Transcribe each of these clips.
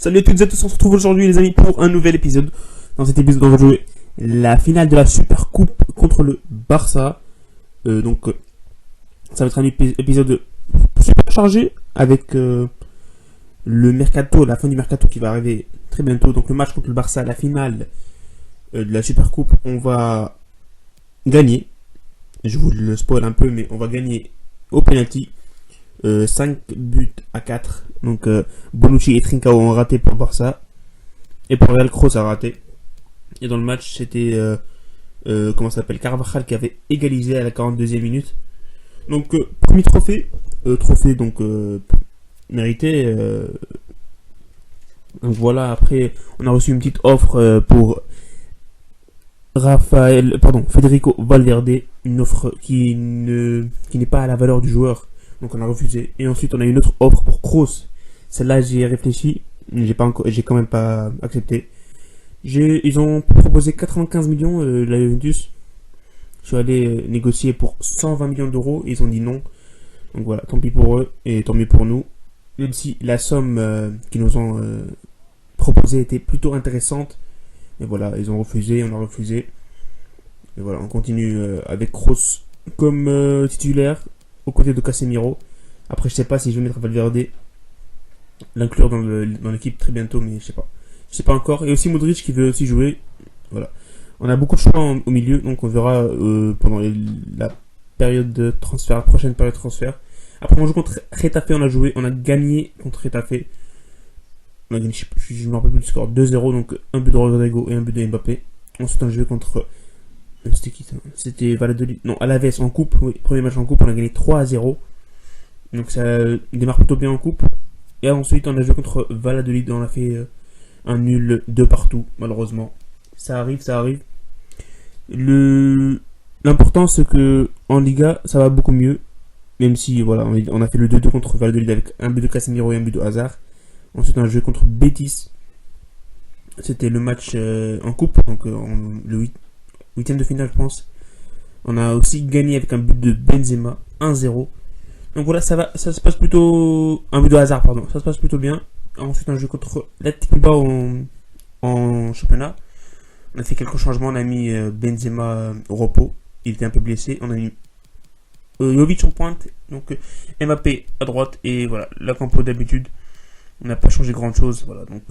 Salut à toutes et à tous, on se retrouve aujourd'hui les amis pour un nouvel épisode. Dans cet épisode on va jouer la finale de la Super Coupe contre le Barça. Ça va être un épisode super chargé avec le mercato, la fin du mercato qui va arriver très bientôt. Donc le match contre le Barça, la finale de la Super Coupe, on va gagner. Je vous le spoil un peu, mais on va gagner au penalty. 5 buts à 4. Donc Bonucci et Trincao ont raté pour Barça. Et pour Real, Kroos a raté. Et dans le match, c'était Carvajal qui avait égalisé à la 42e minute. Donc premier trophée. Mérité. Donc voilà, après on a reçu une petite offre pour Federico Valverde. Une offre qui n'est pas à la valeur du joueur. Donc on a refusé. Et ensuite on a une autre offre pour Kroos. Celle-là j'ai réfléchi. J'ai quand même pas accepté. Ils ont proposé 95 millions la Juventus. Je suis allé négocier pour 120 millions d'euros. Ils ont dit non. Donc voilà, tant pis pour eux et tant mieux pour nous. Même si la somme qu'ils nous ont proposée était plutôt intéressante. Et voilà, ils ont refusé, on a refusé. Et voilà, on continue avec Kroos comme titulaire aux côtés de Casemiro. Après, je sais pas si je vais mettre Valverde, l'inclure dans l'équipe très bientôt, mais je sais pas encore. Et aussi Modric qui veut aussi jouer. Voilà. On a beaucoup de choix au milieu, donc on verra pendant la période de transfert, la prochaine période de transfert. Après, on joue contre Getafe, on a gagné contre Getafe. On a gagné, je me rappelle plus du score, 2-0, donc un but de Rodrigo et un but de Mbappé. Ensuite, on a joué contre c'était qui ça? C'était Valladolid. Non, Alaves en coupe. Oui, premier match en coupe, on a gagné 3-0. Donc ça démarre plutôt bien en coupe. Et ensuite, on a joué contre Valladolid. On a fait un nul de partout, malheureusement. Ça arrive. L'important, c'est que en Liga, ça va beaucoup mieux. Même si, voilà, on a fait le 2-2 contre Valladolid avec un but de Casemiro et un but de Hazard. Ensuite, on a joué contre Betis. C'était le match en coupe, donc le 8e de finale, je pense. On a aussi gagné avec un but de Benzema, 1-0. Donc voilà, ça se passe plutôt... Un but de Hazard, pardon. Ça se passe plutôt bien. Ensuite, on a joué contre l'Athletic Bilbao en championnat. On a fait quelques changements. On a mis Benzema au repos. Il était un peu blessé. On a mis Jovic en pointe. Donc Mbappé à droite. Et voilà, la compo d'habitude. On n'a pas changé grand chose. Voilà, donc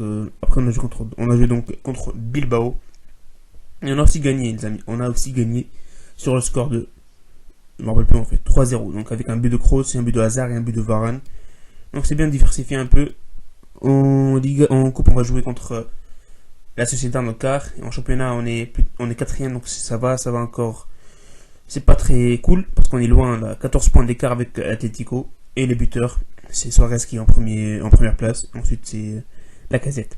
après, on a joué donc contre Bilbao. Et on a aussi gagné, les amis. On a aussi gagné sur le score de... Je ne me rappelle plus en fait. 3-0. Donc avec un but de Kroos, un but de Hazard et un but de Varane. Donc c'est bien diversifié un peu. En coupe, on va jouer contre la Sociedad en quart. Et en championnat, on est 4ème. Donc ça va encore. C'est pas très cool. Parce qu'on est loin. Là, 14 points d'écart avec Atlético. Et les buteurs, c'est Suarez qui est en première place. Ensuite, c'est Lacazette.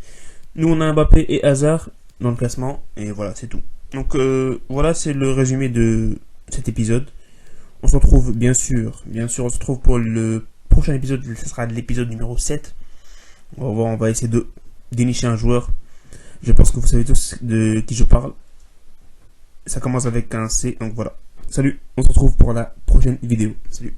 Nous, on a Mbappé et Hazard dans le classement, et voilà, c'est tout. Donc voilà, c'est le résumé de cet épisode. On se retrouve bien sûr, on se retrouve pour le prochain épisode. Ce sera l'épisode numéro 7. On va essayer de dénicher un joueur. Je pense que vous savez tous de qui je parle. Ça commence avec un C, donc voilà. Salut, on se retrouve pour la prochaine vidéo. Salut.